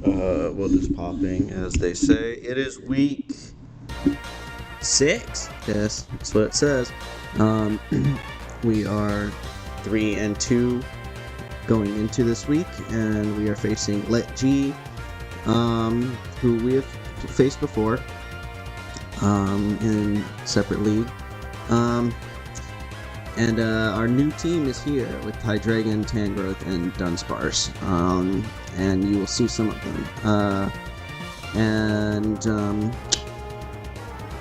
Well, just popping, as they say. It is week 6. Yes, that's what it says. Um, we are 3-2 going into this week, and we are facing Let G, who we have faced before, in separate league. And our new team is here with Hydreigon, Tangrowth, and Dunsparce. And you will see some of them.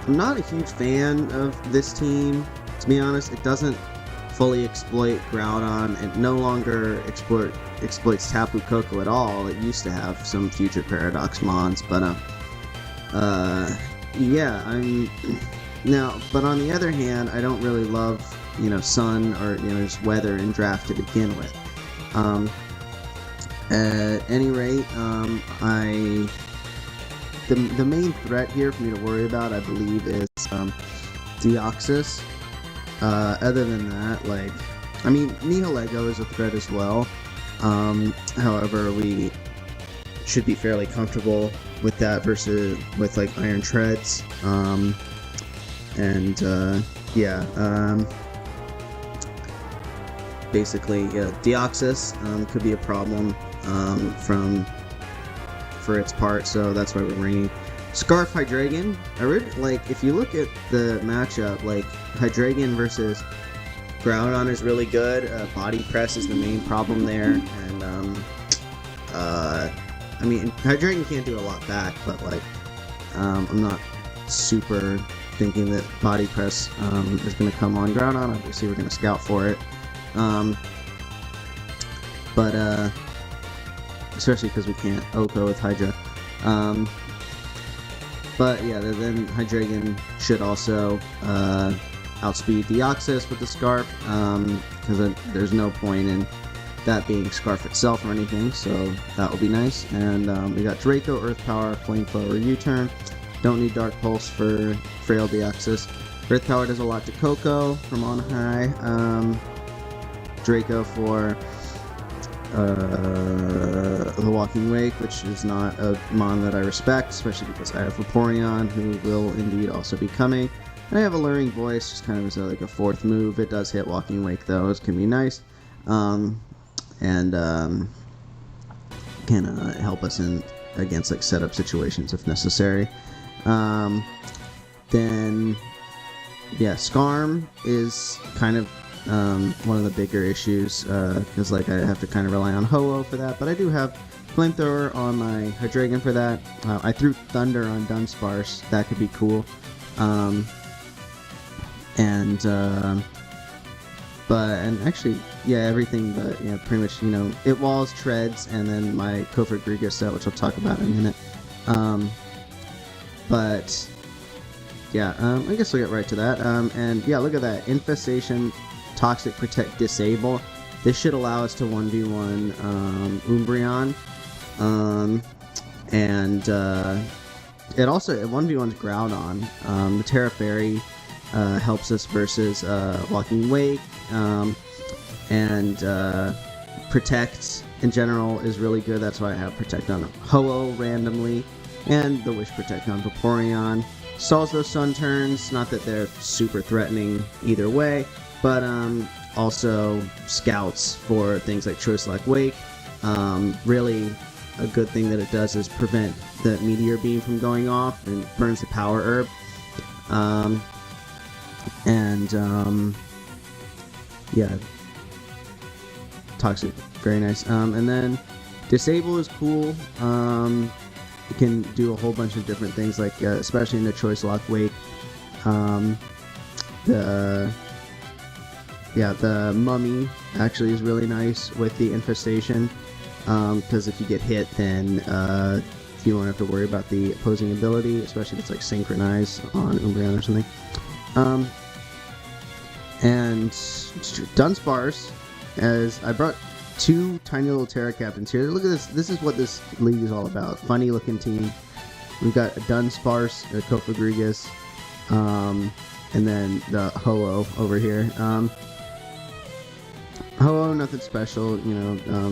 I'm not a huge fan of this team. To be honest, it doesn't fully exploit Groudon. It no longer exploits Tapu Koko at all. It used to have some future Paradox Mons, but yeah, but on the other hand, I don't really love, sun or, just weather in draft to begin with. At any rate, the main threat here for me to worry about, I believe, is Deoxys. Other than that, Nihilego is a threat as well. However, we should be fairly comfortable with that versus with Iron Treads. Basically, Deoxys could be a problem for its part, so that's why we're bringing Scarf Hydreigon. If you look at the matchup, Hydreigon versus Groudon is really good. Body press is the main problem there, and Hydreigon can't do a lot back, but I'm not super thinking that body press is going to come on Groudon. Obviously, we're going to scout for it, but especially because we can't Oko with Hydra. But yeah, then Hydreigon should also outspeed Deoxys with the Scarf, because there's no point in that being Scarf itself or anything, so that will be nice. And we got Draco, Earth Power, Flamethrower, U-Turn. Don't need Dark Pulse for Frail Deoxys. Earth Power does a lot to Koko from on high. Draco for the Walking Wake, which is not a mon that I respect, especially because I have Vaporeon, who will indeed also be coming. And I have Alluring Voice, just kind of as a fourth move. It does hit Walking Wake though, it can be nice, and can help us against setup situations if necessary. Then yeah, Skarm is kind of one of the bigger issues, because I have to kind of rely on Ho-Oh for that, but I do have Flamethrower on my Hydreigon for that. I threw Thunder on Dunsparce, that could be cool. Everything but pretty much it walls, treads, and then my Cofagrigus set, which I'll talk about in a minute. I guess we'll get right to that. Look at that, Infestation, Toxic, Protect, Disable. This should allow us to 1v1 Umbreon. It 1v1's Groudon. The Terra Fairy helps us versus Walking Wake. Protect in general is really good. That's why I have Protect on Ho-Oh randomly. And the Wish Protect on Vaporeon. Stalls those Sun turns. Not that they're super threatening either way, but also scouts for things like Choice Select Wake. Really, a good thing that it does is prevent the Meteor Beam from going off and burns the Power Herb. Toxic, very nice. And then Disable is cool. It can do a whole bunch of different things, especially in the Choice Lock Wake. The Mummy actually is really nice with the Infestation, because if you get hit, then you won't have to worry about the opposing ability, especially if it's Synchronize on Umbreon or something. And Dunsparce, as I brought two tiny little Terra Captains here. Look at this. This is what this league is all about. Funny looking team. We've got a Dunsparce, a Cofagrigus, and then the Ho-Oh over here. Ho-Oh, nothing special,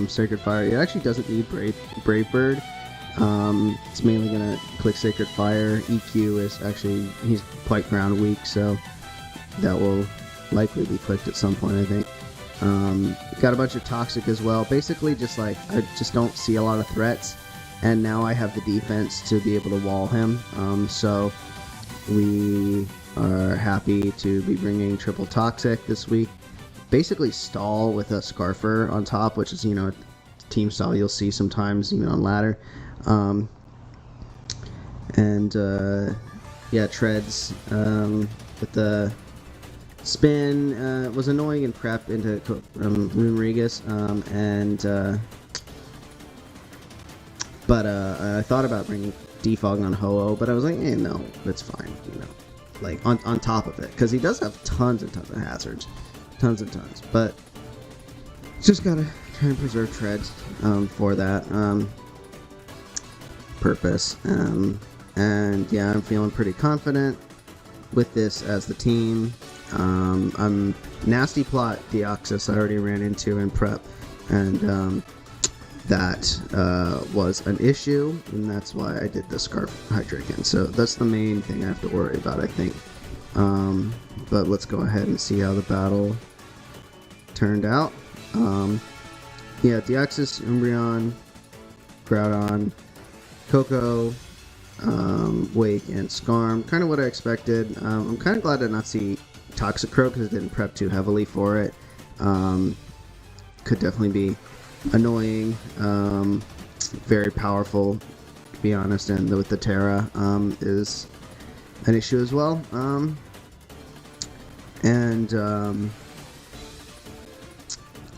Sacred Fire. It actually doesn't need Brave Bird. It's mainly gonna click Sacred Fire. EQ is actually, he's quite ground weak, so that will likely be clicked at some point, I think. Got a bunch of Toxic as well. Basically, just like, I just don't see a lot of threats, and now I have the defense to be able to wall him. So we are happy to be bringing triple Toxic this week. Basically stall with a Scarfer on top, which is, you know, team style you'll see sometimes even on ladder. Yeah, Treads with the spin was annoying and prep into Cofagrigus, but I thought about bringing Defog on Ho-Oh, but I was like, no, that's fine, you know, like on top of it, because he does have tons and tons of hazards, tons and tons, but just gotta try and preserve Treads for that purpose. And yeah, I'm feeling pretty confident with this as the team. I'm nasty plot Deoxys I already ran into in prep, and that was an issue, and that's why I did the Scarf Hydreigon. So that's the main thing I have to worry about, I think. But let's go ahead and see how the battle turned out. Yeah, Deoxys, Umbreon, Groudon, Coco, Wake, and Skarm. Kind of what I expected. I'm kind of glad to not see Toxicroak because it didn't prep too heavily for it. Could definitely be annoying. Very powerful, to be honest, and with the Terra is an issue as well.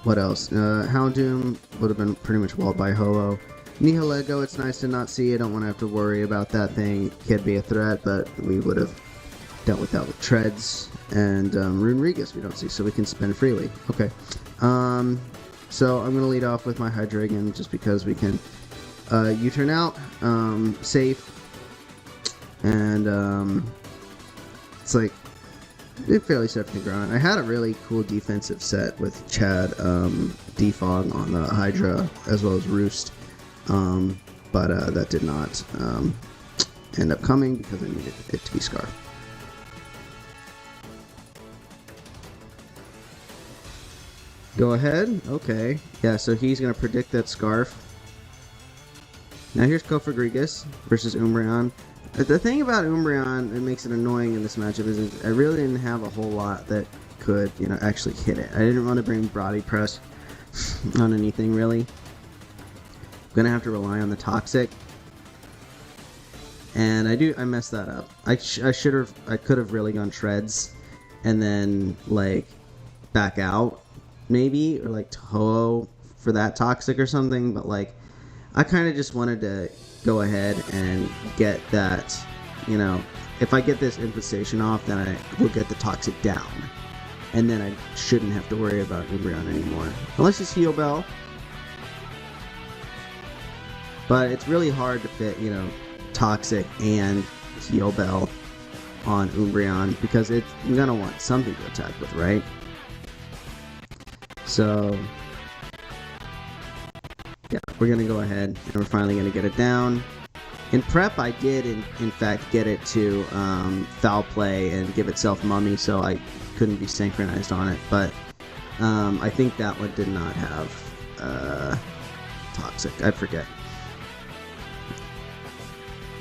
What else? Houndoom would have been pretty much walled by Ho-Oh. Nihilego, it's nice to not see. I don't want to have to worry about that thing. Could be a threat, but we would have dealt with that with Treads. And Runerigus we don't see, so we can spin freely. Okay. So I'm going to lead off with my Hydreigon just because we can U-turn out, safe, and it's like fairly safe to ground. I had a really cool defensive set with Chad, Defog on the Hydra as well as Roost, but that did not end up coming because I needed it to be Scarf. Go ahead. Okay. Yeah, so he's going to predict that Scarf. Now here's Cofagrigus versus Umbreon. The thing about Umbreon that makes it annoying in this matchup is I really didn't have a whole lot that could, you know, actually hit it. I didn't want to bring Body Press on anything, really. I'm going to have to rely on the Toxic. And I messed that up. I could have really gone Treads and then, like, back out. Maybe, or like Toho for that Toxic or something, but like I kind of just wanted to go ahead and get that, you know, if I get this Infestation off, then I will get the Toxic down, and then I shouldn't have to worry about Umbreon anymore, unless it's Heal Bell. But it's really hard to fit, you know, Toxic and Heal Bell on Umbreon because you're gonna want something to attack with, right? So, yeah, we're going to go ahead and we're finally going to get it down. In prep, I did, in fact, get it to Foul Play and give itself Mummy, so I couldn't be synchronized on it. But I think that one did not have Toxic. I forget.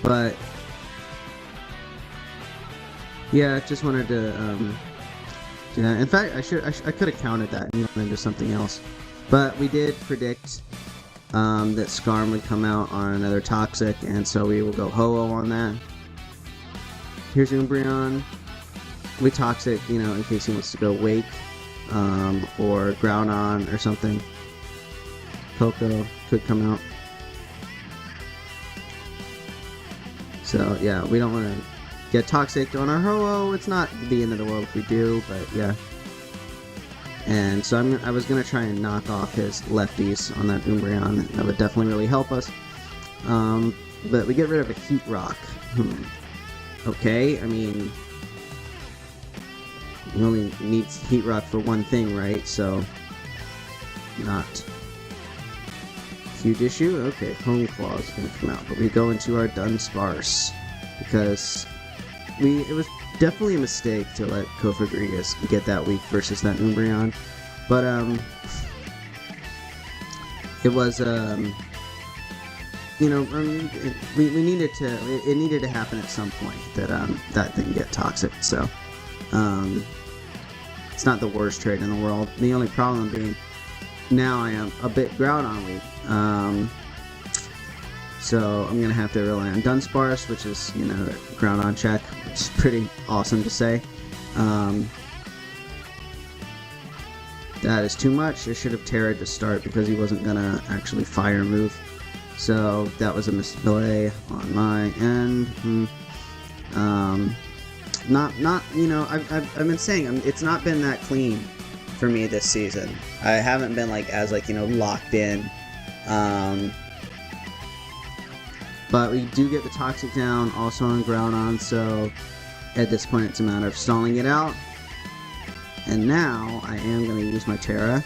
But, yeah, just wanted to... yeah, in fact, I could have counted that and went into something else, but we did predict that Skarm would come out on another Toxic, and so we will go Ho-Oh on that. Here's Umbreon. We Toxic, you know, in case he wants to go Wake or Groudon or something. Coco could come out. So yeah, we don't want to get Toxic on our Ho-Oh. It's not the end of the world if we do, but yeah. And so I was going to try and knock off his lefties on that Umbreon. That would definitely really help us. But we get rid of a Heat Rock. Okay, I mean, he only needs Heat Rock for one thing, right? So, not Huge issue? Okay, Home Claw is going to come out. But we go into our Dunsparce. Because it was definitely a mistake to let Cofagrigus get that weak versus that Umbreon. But, it was, you know, we needed to, it needed to happen at some point that, that didn't get toxic. So, it's not the worst trade in the world. The only problem being, now I am a bit Groudon weak. So I'm going to have to rely on Dunsparce, which is, you know, Groudon check, which is pretty awesome to say. That is too much. I should have Terra'd to start because he wasn't going to actually fire move. So that was a misplay on my end. Not you know, I've been saying it's not been that clean for me this season. I haven't been like as like, you know, locked in. But we do get the toxic down also on Groudon, so at this point it's a matter of stalling it out. And now I am going to use my Terra.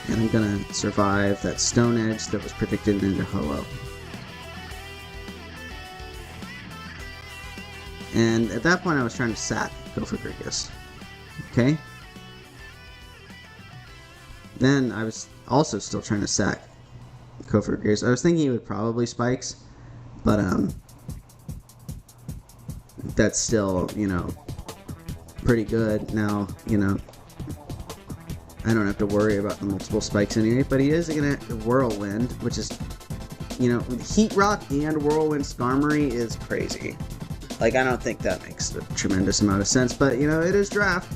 And I'm going to survive that Stone Edge that was predicted into Ho-Oh. And at that point I was trying to sack Cofagrigus. Okay? Then I was also still trying to sack Cofagrigus. I was thinking he would probably Spikes, but that's still, you know, pretty good. Now, you know, I don't have to worry about the multiple Spikes anyway, but he is gonna Whirlwind, which is, you know, Heat Rock and Whirlwind Skarmory is crazy. Like, I don't think that makes a tremendous amount of sense, but, you know, it is draft.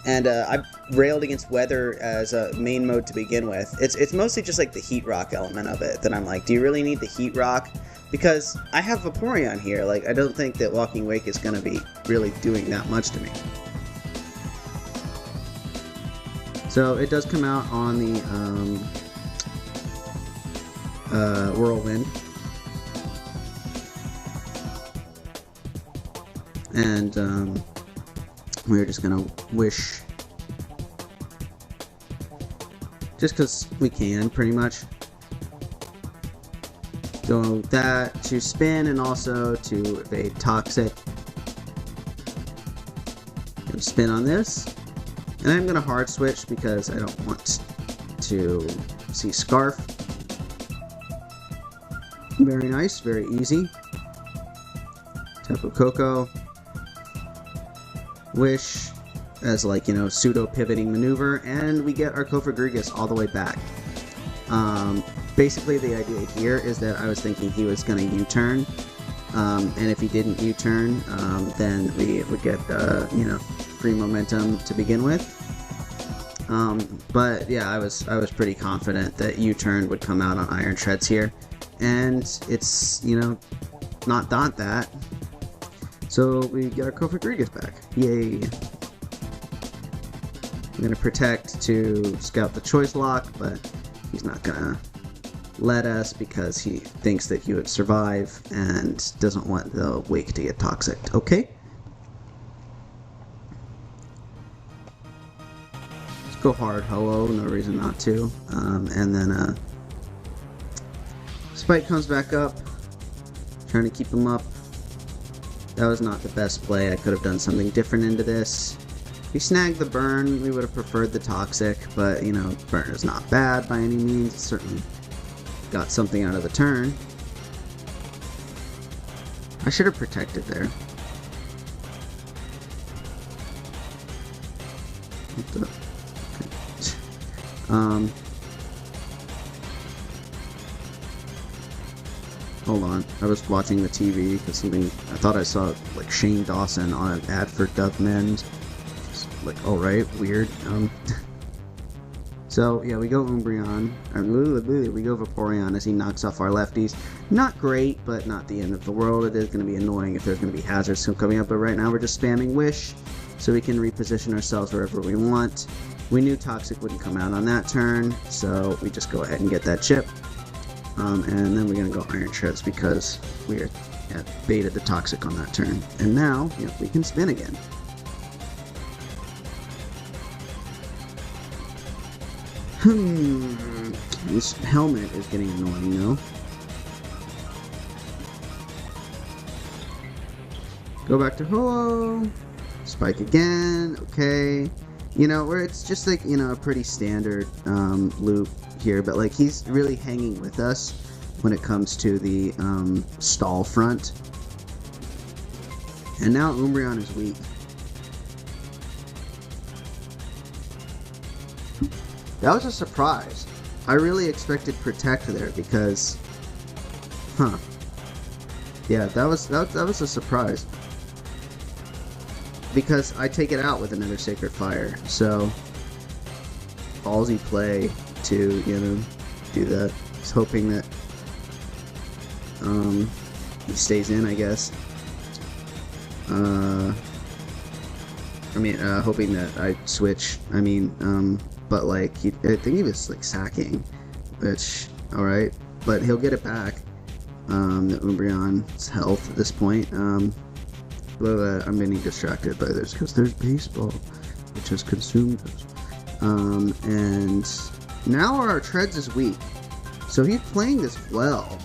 And I railed against Weather as a main mode to begin with. It's mostly just like the Heat Rock element of it that I'm like, do you really need the Heat Rock? Because I have Vaporeon here. Like, I don't think that Walking Wake is going to be really doing that much to me. So it does come out on the Whirlwind. And we're just gonna wish, just because we can, pretty much. Go that to spin and also to evade toxic. Gonna spin on this, and I'm gonna hard switch because I don't want to see Scarf. Very nice, very easy. Tapu Koko. Wish as, like, you know, pseudo pivoting maneuver, and we get our Cofagrigus all the way back. Basically the idea here is that I was thinking he was going to U-turn, and if he didn't U-turn, then we would get, you know, free momentum to begin with. But yeah, I was pretty confident that U-turn would come out on Iron Treads here, and it's, you know, not that. So we get our Cofagrigus back. Yay. I'm going to protect to scout the Choice Lock, but he's not going to let us because he thinks that he would survive and doesn't want the Wake to get toxic. Okay. Let's go hard Ho-Oh, no reason not to. And then Spike comes back up, trying to keep him up. That was not the best play. I could have done something different into this. If we snagged the burn, we would have preferred the toxic, but, you know, burn is not bad by any means. It certainly got something out of the turn. I should have protected there. What the? Okay. Hold on, I was watching the TV because I thought I saw like Shane Dawson on an ad for Dove Men's. Like, alright, weird. So yeah, we go Umbreon, we go Vaporeon as he knocks off our lefties. Not great, but not the end of the world. It is going to be annoying if there's going to be hazards coming up, but right now we're just spamming Wish so we can reposition ourselves wherever we want. We knew Toxic wouldn't come out on that turn, so we just go ahead and get that chip. And then we're going to go Iron Treads because we baited the Toxic on that turn. And now, you know, we can spin again. This helmet is getting annoying, though. Go back to hello. Spike again. Okay. You know, where it's just like, you know, a pretty standard loop here, but like he's really hanging with us when it comes to the stall front. And now Umbreon is weak. That was a surprise. I really expected Protect there because, yeah, that was a surprise. Because I take it out with another Sacred Fire, so ballsy play to, you know, do that. Just hoping that he stays in, I guess. Hoping that I switch. But like, I think he was like sacking, which, alright, but he'll get it back. The Umbreon's health at this point. I'm getting distracted by this because there's baseball, which has consumed us. And now our Treads is weak, so he's playing this well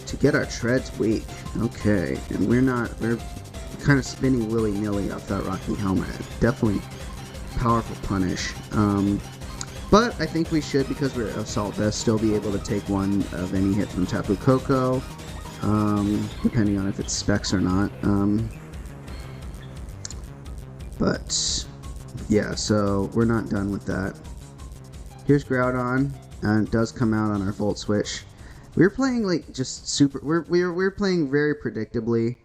to get our Treads weak. Okay, and we're kind of spinning willy-nilly off that Rocky Helmet. Definitely powerful punish. But I think we should, because we're Assault Vest, still be able to take one of any hit from Tapu Koko, depending on if it's specs or not. But yeah, so we're not done with that. Here's Groudon, and it does come out on our Volt Switch. We're playing like just super. We're playing very predictably,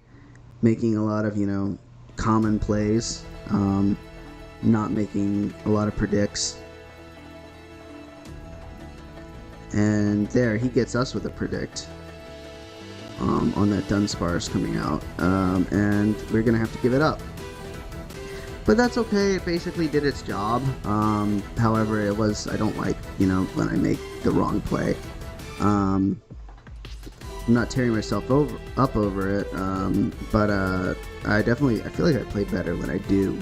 making a lot of, you know, common plays, not making a lot of predicts. And there, he gets us with a predict on that Dunsparce coming out, and we're gonna have to give it up. But that's okay, it basically did its job. However, I don't like, you know, when I make the wrong play. I'm not tearing myself up over it, but I feel like I play better when I do,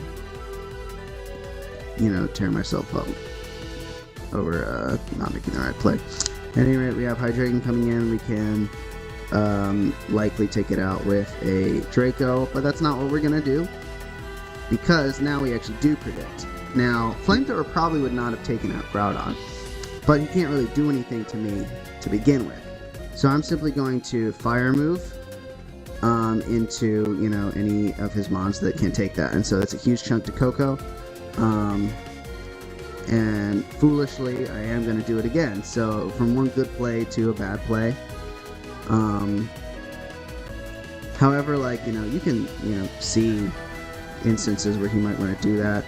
you know, tear myself up over not making the right play. At any rate, we have Hydreigon coming in. We can likely take it out with a Draco, but that's not what we're gonna do, because now we actually do predict. Now, Flamethrower probably would not have taken out Groudon, but he can't really do anything to me to begin with. So I'm simply going to Fire Move into, you know, any of his mons that can take that, and so that's a huge chunk to Koko. And foolishly, I am going to do it again. So from one good play to a bad play. However, like, you know, you can, you know, see instances where he might want to do that.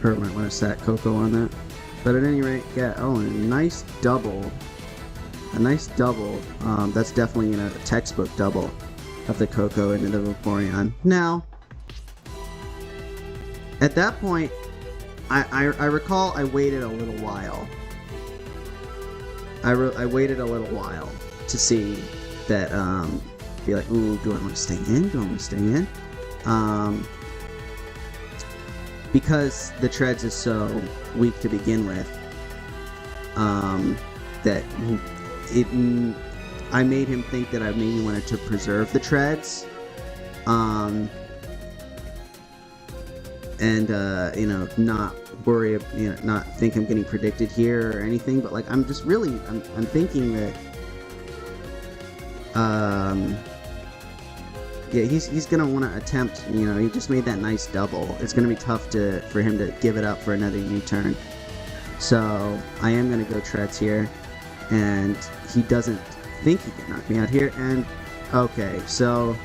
Or might want to sack Koko on that. But at any rate, yeah, oh, and a nice double. A nice double. That's definitely, you know, a textbook double of the Koko into the Vaporeon. Now, at that point, I recall I waited a little while. I waited a little while to see that, be like, ooh, do I want to stay in? Do I want to stay in? Because the Treads is so weak to begin with, that I made him think that I maybe wanted to preserve the Treads, and you know, not worry, you know, not think I'm getting predicted here or anything, but like I'm just really, I'm thinking that, yeah, he's gonna want to attempt, you know, he just made that nice double. It's gonna be tough for him to give it up for another U-turn. So I am gonna go Treads here, and he doesn't think he can knock me out here. And okay, so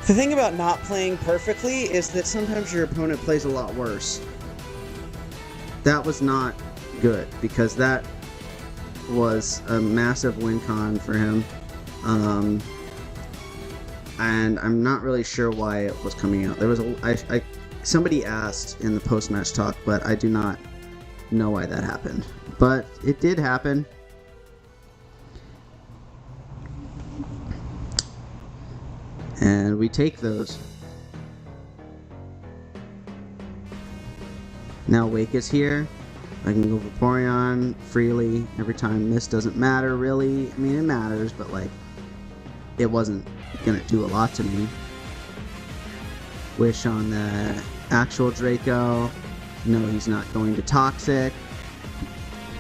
the thing about not playing perfectly is that sometimes your opponent plays a lot worse. That was not good, because that was a massive win con for him. And I'm not really sure why it was coming out. There was somebody asked in the post-match talk, but I do not know why that happened. But it did happen. And we take those. Now Wake is here. I can go Vaporeon freely every time. This doesn't matter really. I mean, it matters, but like, it wasn't gonna do a lot to me. Wish on the actual Draco. No, he's not going to Toxic,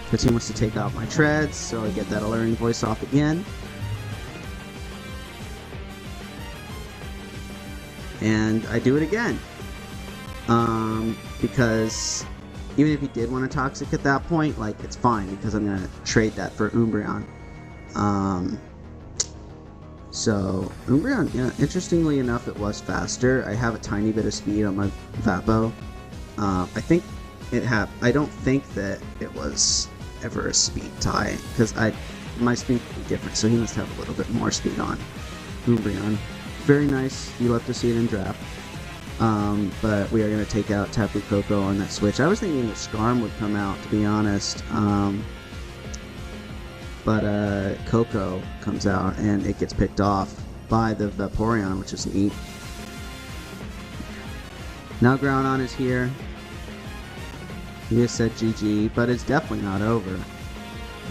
because he wants to take out my Treads, so I get that alluring voice off again. And I do it again. Because even if he did want a Toxic at that point, like, it's fine, because I'm going to trade that for Umbreon. So, Umbreon, yeah, interestingly enough, it was faster. I have a tiny bit of speed on my Vapo. I don't think that it was ever a speed tie, because my speed would be different, so he must have a little bit more speed on Umbreon. Very nice. You love to see it in draft. But we are going to take out Tapu Koko on that switch. I was thinking that Skarm would come out, to be honest. But Koko comes out, and it gets picked off by the Vaporeon, which is neat. Now Groudon is here. He just said GG, but it's definitely not over.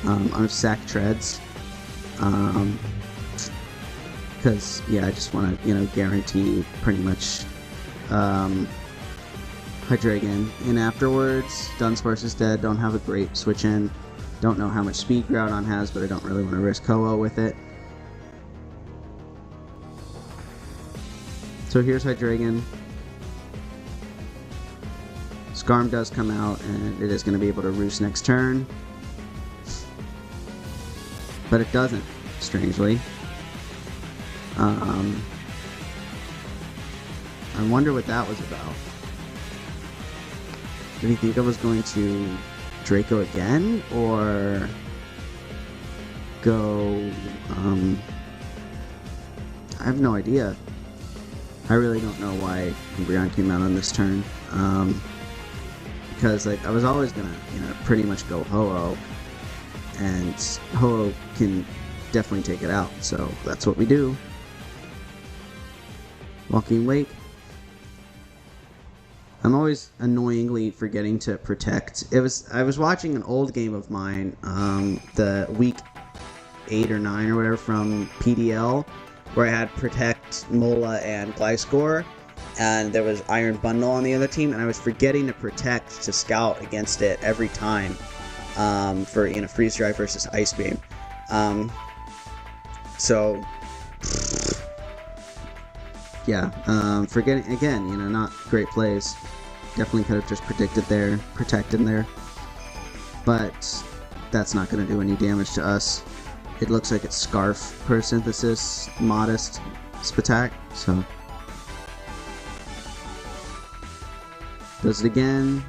I'm sack Treads. Because, yeah, I just want to, guarantee pretty much Hydreigon. And afterwards, Dunsparce is dead. Don't have a great switch in. Don't know how much speed Groudon has, but I don't really want to risk Ho-Oh with it. So here's Hydreigon. Skarm does come out, and it is going to be able to roost next turn. But it doesn't, strangely. I wonder what that was about. Did he think I was going to Draco again, or go, I have no idea. I really don't know why Umbreon came out on this turn. Because, like, I was always gonna, pretty much go Ho-Oh, and Ho-Oh can definitely take it out, so that's what we do. Walking Wake. I'm always annoyingly forgetting to protect. I was watching an old game of mine, the week 8 or 9 or whatever from PDL, where I had Protect, Mola, and Gliscor, and there was Iron Bundle on the other team, and I was forgetting to Protect to scout against it every time, for Freeze Drive versus Ice Beam. So yeah, forgetting again, not great plays. Definitely could have just protected there, but that's not going to do any damage to us. It looks like it's Scarf per Synthesis, Modest, Spatak, so does it again.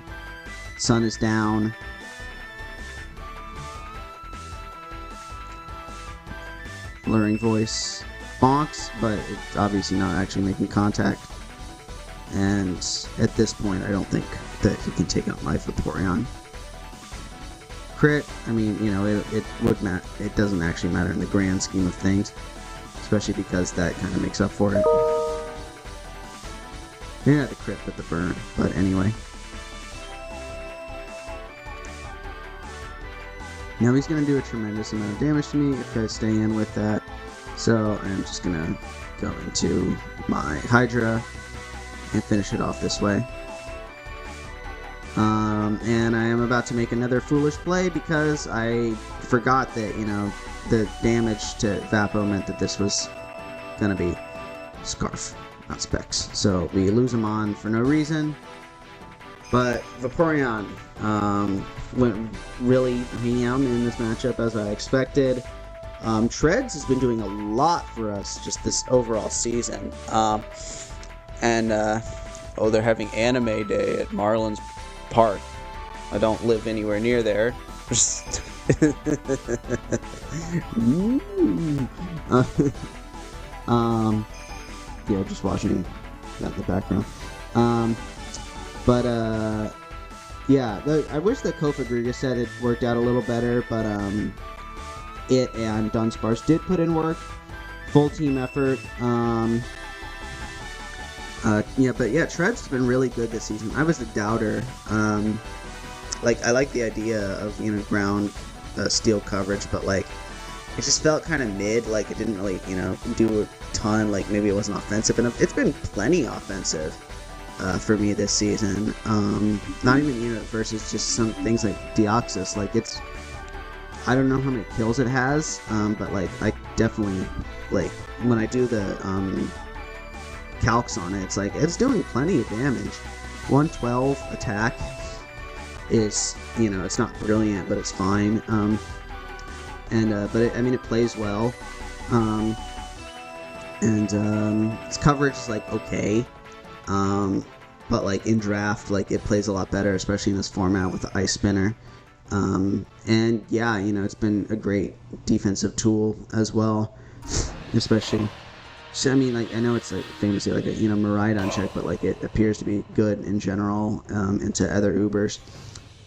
Sun is down. Alluring Voice. Bonks, but it's obviously not actually making contact. And at this point, I don't think that he can take out my Vaporeon. Crit, I mean, it would matter. It doesn't actually matter in the grand scheme of things, especially because that kind of makes up for it. Maybe not the crit, but the burn. But anyway. Now he's going to do a tremendous amount of damage to me if I stay in with that. So I'm just going to go into my Hydra and finish it off this way. And I am about to make another foolish play because I forgot that, the damage to Vapo meant that this was going to be Scarf, not Specs. So we lose him on for no reason. But Vaporeon went really ham in this matchup as I expected. Treads has been doing a lot for us just this overall season. They're having Anime Day at Marlins Park. I don't live anywhere near there. Yeah, just watching that in the background. Yeah, I wish the Cofagrigus set had worked out a little better, but it and Dunsparce did put in work. Full team effort. Yeah, but yeah, Tread's been really good this season. I was a doubter. Like, I like the idea of, you know, ground steel coverage, but like, it just felt kind of mid. Like, it didn't really, you know, do a ton. Like, maybe it wasn't offensive enough. It's been plenty offensive for me this season. Not even, you know, versus just some things like Deoxys. Like, it's, I don't know how many kills it has, but like, I definitely, like, when I do the calcs on it, it's like, it's doing plenty of damage. 112 attack is, you know, it's not brilliant, but it's fine. But I mean, it plays well. Its coverage is like okay. But like in draft, like it plays a lot better, especially in this format with the Ice Spinner. And yeah, you know, it's been a great defensive tool as well, especially. So, I mean, like, I know it's like famously like a, you know, Miraidon check, but like it appears to be good in general into other Ubers.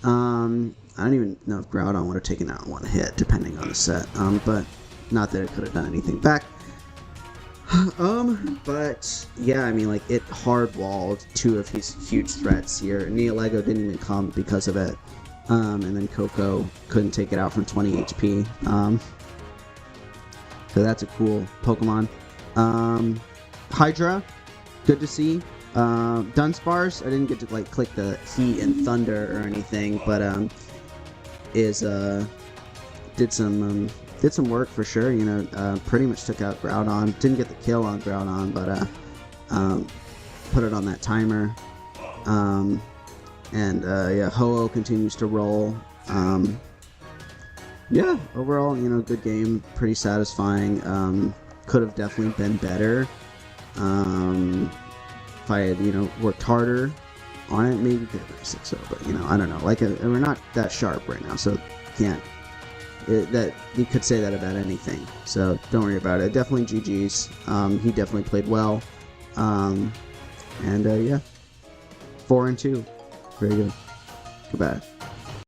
I don't even know if Groudon would have taken out one hit, depending on the set. But not that it could have done anything back. But yeah, I mean, like, it hard-walled two of his huge threats here. Neolego didn't even come because of it. And then Coco couldn't take it out from 20 HP. So that's a cool Pokemon. Hydra, good to see. Dunsparce, I didn't get to like click the Heat and Thunder or anything, but did some work for sure. You know, pretty much took out Groudon. Didn't get the kill on Groudon, but put it on that timer. Yeah, Ho-Oh continues to roll. Yeah, overall, you know, good game, pretty satisfying. Could have definitely been better. If I had, you know, worked harder on it, maybe could have been a 6-0, but, you know, I don't know. Like, we're not that sharp right now, so that you could say that about anything. So don't worry about it. Definitely GG's. He definitely played well. Yeah, 4-2. Very good. Goodbye.